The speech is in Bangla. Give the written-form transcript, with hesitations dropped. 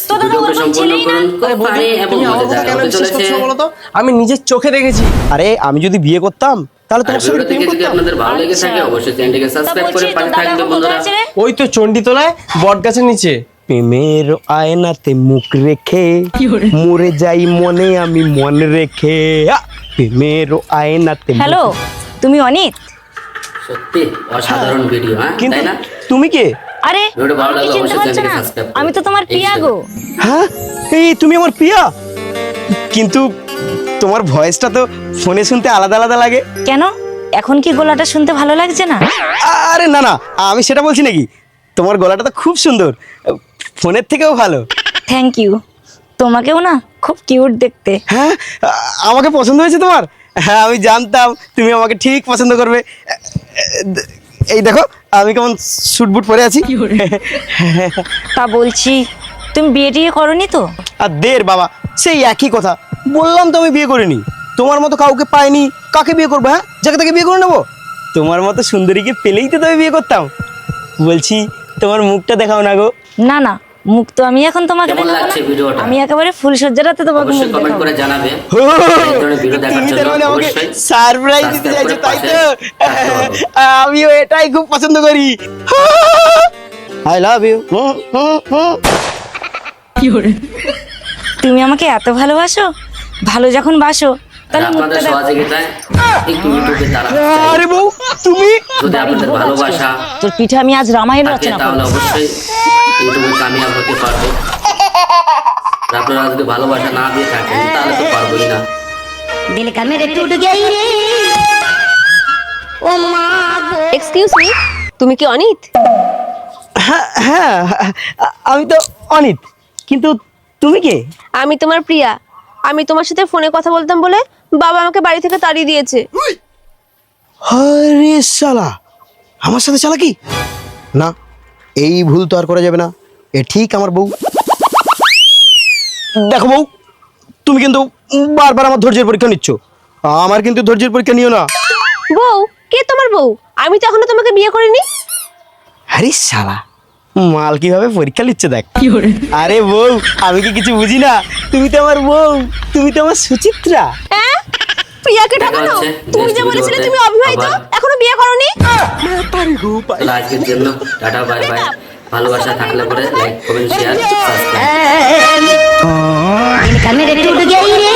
তো দাদা ওর কোন ছেলেই না। আমি নিজের চোখে দেখেছি। আরে আমি যদি বিয়ে করতাম তাহলে তোমার সঙ্গে প্রেম করতাম। আপনাদের ভালো লেগে থাকে অবশ্যই চ্যানেলটিকে সাবস্ক্রাইব করে পাশে থাকবেন বন্ধুরা। ওই তো চণ্ডীতলায় বট গাছের নিচে। প্রেমের আয়নাতে মুখ রেখে মরে যাই মনে আমি মনে রেখে। প্রেমের আয়নাতে। হ্যালো, তুমি অনিত? সত্যি অসাধারণ ভিডিও, হ্যাঁ কিন্তু তাই না? তুমি কে? আরে ভিডিওটা ভালো আমাকে লাগলে চিনতে অবশ্যই পারছো চ্যানেলটিকে না? সাবস্ক্রাইব করুন। আমি তো তোমার প্রিয়া গো। হ্যাঁ, এই তুমি আমার প্রিয়া। কিন্তু তোমার ভয়েসটা তো ফোনে শুনতে আলাদা আলাদা লাগে। কেন, এখন কি গলাটা শুনতে ভালো লাগছে না? আরে না না, আমি সেটা বলছি নাকি। তোমার গলাটা তো খুব সুন্দর, ফোনের থেকেও ভালো। Thank you. তোমাকেও না খুব কিউট দেখতে। হ্যাঁ, আমাকে পছন্দ হয়েছে তোমার? হ্যাঁ, আমি জানতাম তুমি আমাকে ঠিক পছন্দ করবে। এই দেখো আমি কেমন স্যুট বুট পরে আছি। তা বলছি, তুমি বিয়ে টিয়ে করনি তো? আর দের বাবা, সেই একই কথা। বললাম তো আমি বিয়ে করিনি। তোমার মতো কাউকে পাইনি, কাকে বিয়ে করবো? হ্যাঁ, যাকে তাকে বিয়ে করে নেবো? তোমার মতো সুন্দরীকে পেলেই তো তবে বিয়ে করতাম। বলছি তোমার মুখটা দেখাও না গো। না না, মুখ তো আমি এখন তোমাকে কেমন দেখাবো না। লাগছে ভিডিওটা? আমি একেবারে ফুল সজ্জারাতে তোমাকে মুখ অবশ্যই কমেন্ট দেখাবো। করে জানাবে। ও, এই ধরনের ভিডিও দেখার তুমি তার জন্য মানে আমাকে অবশ্যই সারপ্রাইজ দিতে চাইছো, তাই তো? আমিও এটাই খুব পছন্দ করি। I love you. তুমি আমাকে এত ভালোবাসো? ভালো যখন বাসো তাহলে আপনাদের মুখটা দেখো। সহযোগিতায় একটু ইউটিউবে তারা আরে বউ, তুমি যদি আপনাদের ভালোবাসা তোর পিঠে আমি আজ রামায়ণ থাকে রচনা তাহলে করবো। অবশ্যই ইউটিউবে কামিয়াব হতে পারবো। আর আপনারা যদি ভালোবাসা না দিয়ে থাকেন তাহলে তো পারবোই না। दिल का मेरे टूट गई रे ओ माँ এক্সকিউজ মি, তুমি কি অনিত? হ্যাঁ হ্যাঁ, আমি তো অনিত। কিন্তু তুমি কে? আমি তোমার প্রিয়া। আমি তোমার সাথে ফোনে কথা বলতাম বলে বাবা আমাকে বাড়ি থেকে তাড়িয়ে দিয়েছে। আরে শালা, আমার সাথে চালাকি? না, এই ভুল তো আর করা যাবে না। এ ঠিক আমার বউ। দেখো বউ, তুমি কিন্তু বারবার আমার ধৈর্যের পরীক্ষা নিচ্ছ। আমার কিন্তু ধৈর্যের পরীক্ষা নিও না। বউ? কে তোমার বউ? আমি তো এখনো তোমাকে বিয়ে করিনি। আরে শালা, মাল কিভাবে পরীক্ষা নিচ্ছে দেখ। আরে বউ, আমি কি কিছু বুঝি না? তুমি তো আমার বউ, তুমি তো আমার সুচিত্রা। হ্যাঁ, প্রিয়াকে দেখা ঠকানো? হচ্ছে তুমি next যে বলেছিলে ভিডিওতে। তুমি অবিবাহিত, আবার এখনো বিয়ে করোনি। তাহলে আজকের জন্য টাটা বাই বাই। ভালোবাসা থাকলে পরে লাইক কমেন্ট শেয়ার সাবস্ক্রাইব। दिल का मेरे टूट गई रे